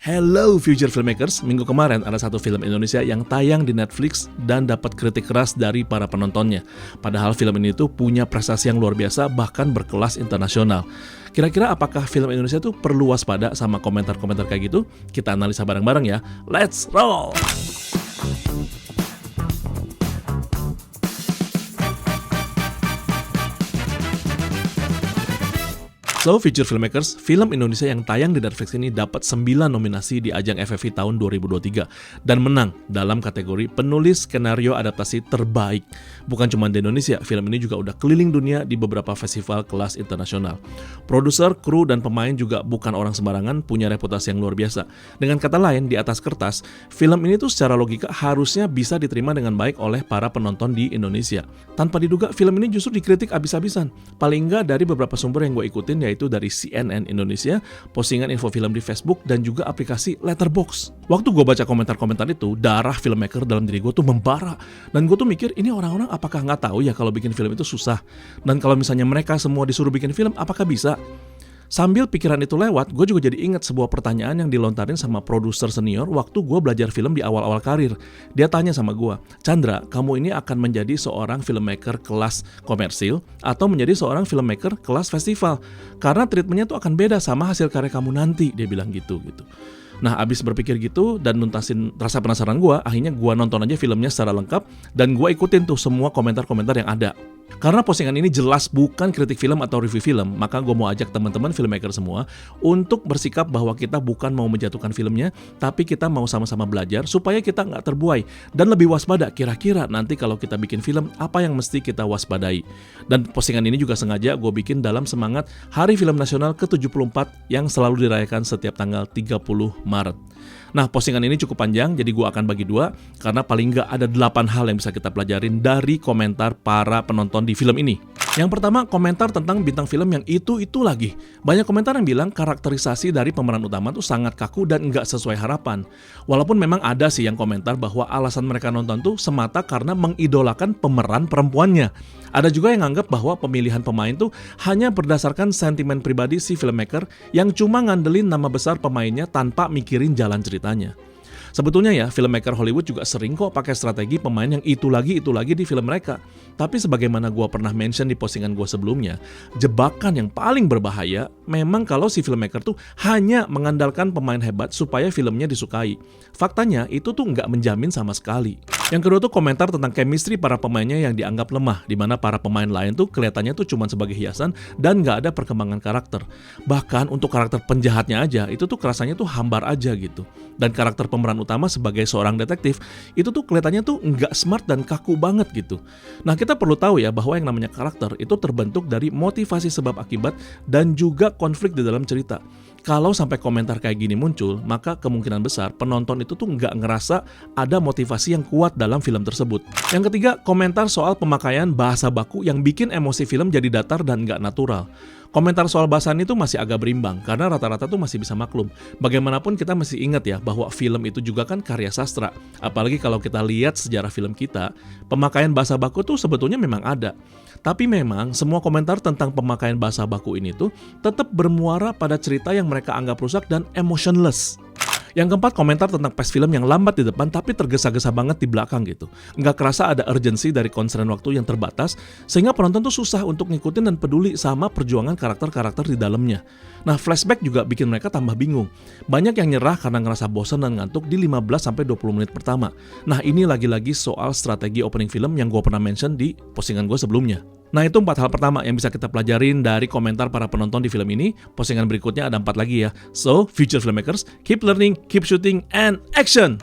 Hello Future Filmmakers, minggu kemarin ada satu film Indonesia yang tayang di Netflix dan dapat kritik keras dari para penontonnya. Padahal film ini tuh punya prestasi yang luar biasa, bahkan berkelas internasional. Kira-kira apakah film Indonesia tuh perlu waspada sama komentar-komentar kayak gitu? Kita analisa bareng-bareng ya. Let's roll! So, Future Filmmakers, film Indonesia yang tayang di Netflix ini dapat 9 nominasi di ajang FFI tahun 2023 dan menang dalam kategori penulis skenario adaptasi terbaik. Bukan cuma di Indonesia, film ini juga udah keliling dunia di beberapa festival kelas internasional. Produser, kru, dan pemain juga bukan orang sembarangan, punya reputasi yang luar biasa. Dengan kata lain, di atas kertas, film ini tuh secara logika harusnya bisa diterima dengan baik oleh para penonton di Indonesia. Tanpa diduga, film ini justru dikritik abis-abisan. Paling enggak dari beberapa sumber yang gue ikutin, yaitu dari CNN Indonesia, postingan info film di Facebook, dan juga aplikasi Letterboxd. Waktu gue baca komentar-komentar itu, darah filmmaker dalam diri gue tuh membara. Dan gue tuh mikir, ini orang-orang apakah nggak tahu ya kalau bikin film itu susah? Dan kalau misalnya mereka semua disuruh bikin film, apakah bisa? Sambil pikiran itu lewat, gue juga jadi ingat sebuah pertanyaan yang dilontarin sama produser senior waktu gue belajar film di awal-awal karir. Dia tanya sama gue, Chandra, kamu ini akan menjadi seorang filmmaker kelas komersil atau menjadi seorang filmmaker kelas festival? Karena treatmentnya tuh akan beda sama hasil karya kamu nanti, dia bilang gitu. Nah, abis berpikir gitu dan nuntasin rasa penasaran gue, akhirnya gue nonton aja filmnya secara lengkap dan gue ikutin tuh semua komentar-komentar yang ada. Karena postingan ini jelas bukan kritik film atau review film, maka gue mau ajak teman-teman filmmaker semua untuk bersikap bahwa kita bukan mau menjatuhkan filmnya, tapi kita mau sama-sama belajar supaya kita nggak terbuai dan lebih waspada kira-kira nanti kalau kita bikin film, apa yang mesti kita waspadai. Dan postingan ini juga sengaja gue bikin dalam semangat Hari Film Nasional ke-74 yang selalu dirayakan setiap tanggal 30 Maret. Nah, postingan ini cukup panjang, jadi gue akan bagi dua, karena paling nggak ada 8 hal yang bisa kita pelajarin dari komentar para penonton di film ini. Yang pertama, komentar tentang bintang film yang itu lagi. Banyak komentar yang bilang karakterisasi dari pemeran utama tuh sangat kaku dan nggak sesuai harapan. Walaupun memang ada sih yang komentar bahwa alasan mereka nonton tuh semata karena mengidolakan pemeran perempuannya. Ada juga yang anggap bahwa pemilihan pemain tuh hanya berdasarkan sentimen pribadi si filmmaker yang cuma ngandelin nama besar pemainnya tanpa mikirin jalan ceritanya. Sebetulnya ya, filmmaker Hollywood juga sering kok pakai strategi pemain yang itu lagi di film mereka. Tapi sebagaimana gue pernah mention di postingan gue sebelumnya, jebakan yang paling berbahaya memang kalau si filmmaker tuh hanya mengandalkan pemain hebat supaya filmnya disukai. Faktanya itu tuh nggak menjamin sama sekali. Yang kedua tuh komentar tentang chemistry para pemainnya yang dianggap lemah, di mana para pemain lain tuh kelihatannya tuh cuma sebagai hiasan dan nggak ada perkembangan karakter. Bahkan untuk karakter penjahatnya aja, itu tuh kerasanya tuh hambar aja gitu. Dan karakter pemeran utama sebagai seorang detektif, itu tuh kelihatannya tuh nggak smart dan kaku banget gitu. Nah, kita perlu tahu ya bahwa yang namanya karakter itu terbentuk dari motivasi sebab akibat dan juga konflik di dalam cerita. Kalau sampai komentar kayak gini muncul, maka kemungkinan besar penonton itu tuh nggak ngerasa ada motivasi yang kuat dalam film tersebut. Yang ketiga, komentar soal pemakaian bahasa baku yang bikin emosi film jadi datar dan nggak natural. Komentar soal bahasan itu masih agak berimbang, karena rata-rata tuh masih bisa maklum. Bagaimanapun kita masih ingat ya, bahwa film itu juga kan karya sastra. Apalagi kalau kita lihat sejarah film kita, pemakaian bahasa baku tuh sebetulnya memang ada. Tapi memang semua komentar tentang pemakaian bahasa baku ini tuh tetap bermuara pada cerita yang mereka anggap rusak dan emotionless. Yang keempat, komentar tentang pace film yang lambat di depan tapi tergesa-gesa banget di belakang gitu. Nggak kerasa ada urgensi dari constraint waktu yang terbatas, sehingga penonton tuh susah untuk ngikutin dan peduli sama perjuangan karakter-karakter di dalamnya. Nah, flashback juga bikin mereka tambah bingung. Banyak yang nyerah karena ngerasa bosan dan ngantuk di 15-20 menit pertama. Nah, ini lagi-lagi soal strategi opening film yang gue pernah mention di postingan gue sebelumnya. Nah, itu 4 hal pertama yang bisa kita pelajarin dari komentar para penonton di film ini. Postingan berikutnya ada 4 lagi ya. So, future filmmakers, keep learning, keep shooting, and action!